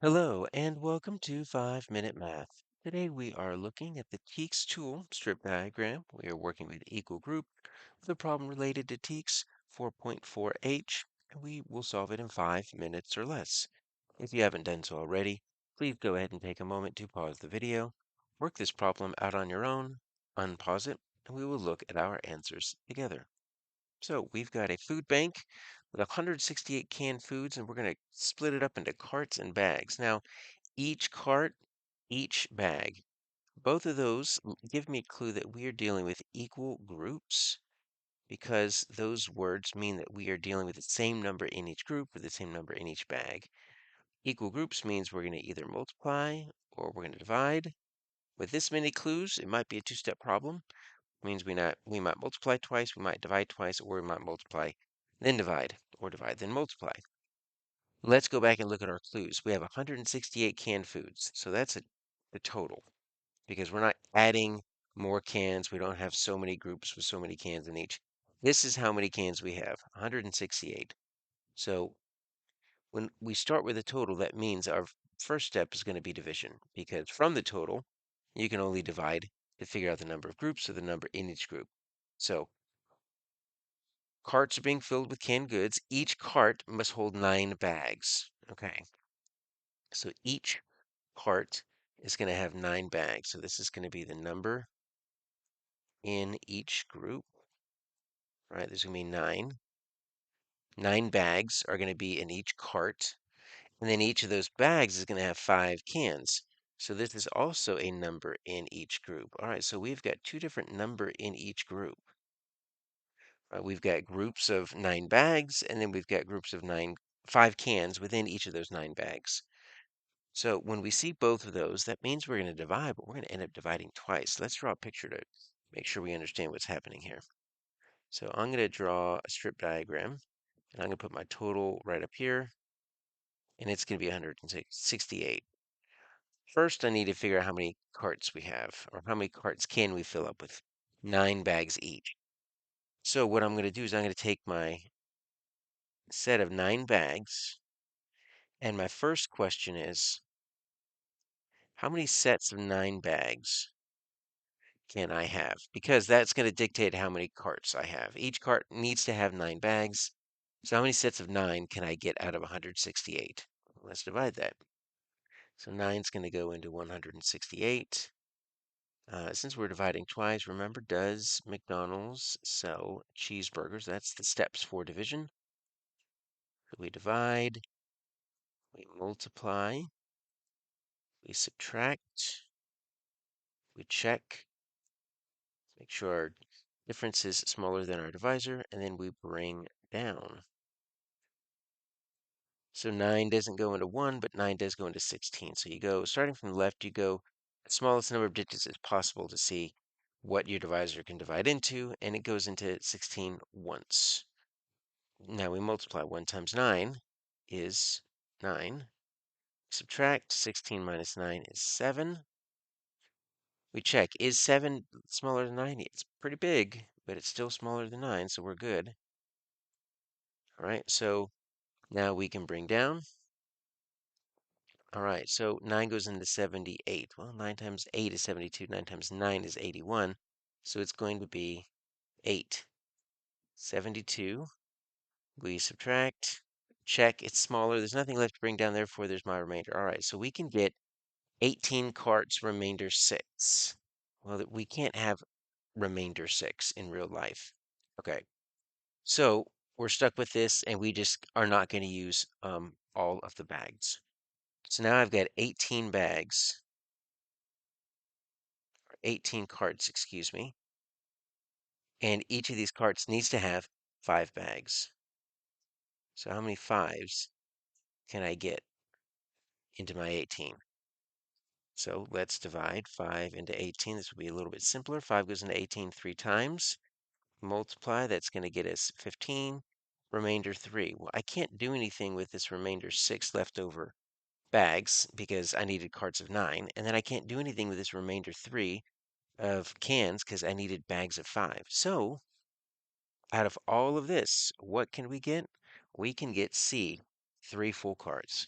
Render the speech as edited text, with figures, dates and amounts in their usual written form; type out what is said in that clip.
Hello and welcome to 5 Minute Math. Today we are looking at the TEKS tool strip diagram. We are working with equal group with a problem related to TEKS 4.4H, and we will solve it in 5 minutes or less. If you haven't done so already, please go ahead and take a moment to pause the video, work this problem out on your own, unpause it, and we will look at our answers together. So we've got a food bank with 168 canned foods, and we're going to split it up into carts and bags. Now, each cart, each bag. Both of those give me a clue that we are dealing with equal groups because those words mean that we are dealing with the same number in each group or the same number in each bag. Equal groups means we're going to either multiply or we're going to divide. With this many clues, it might be a two-step problem. It means we might multiply twice, we might divide twice, or we might multiply, then divide, or divide, then multiply. Let's go back and look at our clues. We have 168 canned foods, so that's the total, because we're not adding more cans. We don't have so many groups with so many cans in each. This is how many cans we have, 168. So when we start with a total, that means our first step is going to be division, because from the total, you can only divide to figure out the number of groups or the number in each group. So carts are being filled with canned goods. Each cart must hold 9 bags. Okay, so each cart is going to have 9 bags. So this is going to be the number in each group, right? There's going to be 9. 9 bags are going to be in each cart. And then each of those bags is going to have 5 cans. So this is also a number in each group. All right, so we've got two different number in each group. We've got groups of 9 bags, and then we've got groups of 5 cans within each of those 9 bags. So when we see both of those, that means we're going to divide, but we're going to end up dividing twice. Let's draw a picture to make sure we understand what's happening here. So I'm going to draw a strip diagram, and I'm going to put my total right up here, and it's going to be 168. First, I need to figure out how many carts we have, or how many carts can we fill up with 9 bags each. So what I'm going to do is I'm going to take my set of 9 bags, and my first question is, how many sets of 9 bags can I have? Because that's going to dictate how many carts I have. Each cart needs to have 9 bags. So how many sets of 9 can I get out of 168? Let's divide that. So 9 is going to go into 168. Since we're dividing twice, remember, does McDonald's sell cheeseburgers? That's the steps for division. So we divide, we multiply, we subtract, we check, make sure our difference is smaller than our divisor, and then we bring down. So 9 doesn't go into 1, but 9 does go into 16. So you go, starting from the left, you go the smallest number of digits as possible to see what your divisor can divide into, and it goes into 16 once. Now we multiply. 1 times 9 is 9. Subtract 16 minus 9 is 7. We check, is 7 smaller than 9? It's pretty big, but it's still smaller than 9, so we're good. All right, so now we can bring down. All right, so 9 goes into 78. Well, 9 times 8 is 72. 9 times 9 is 81. So it's going to be 8. 72. We subtract. Check. It's smaller. There's nothing left to bring down. Therefore, there's my remainder. All right, so we can get 18 carts, remainder 6. Well, we can't have remainder 6 in real life. Okay, so we're stuck with this, and we just are not going to use all of the bags. So now I've got 18 bags, 18 carts, excuse me, and each of these carts needs to have 5 bags. So how many 5s can I get into my 18? So let's divide 5 into 18. This will be a little bit simpler. 5 goes into 18 3 times. Multiply, that's going to get us 15. Remainder 3. Well, I can't do anything with this remainder 6 leftover bags because I needed carts of 9. And then I can't do anything with this remainder 3 of cans because I needed bags of 5. So out of all of this, what can we get? We can get C, 3 full carts.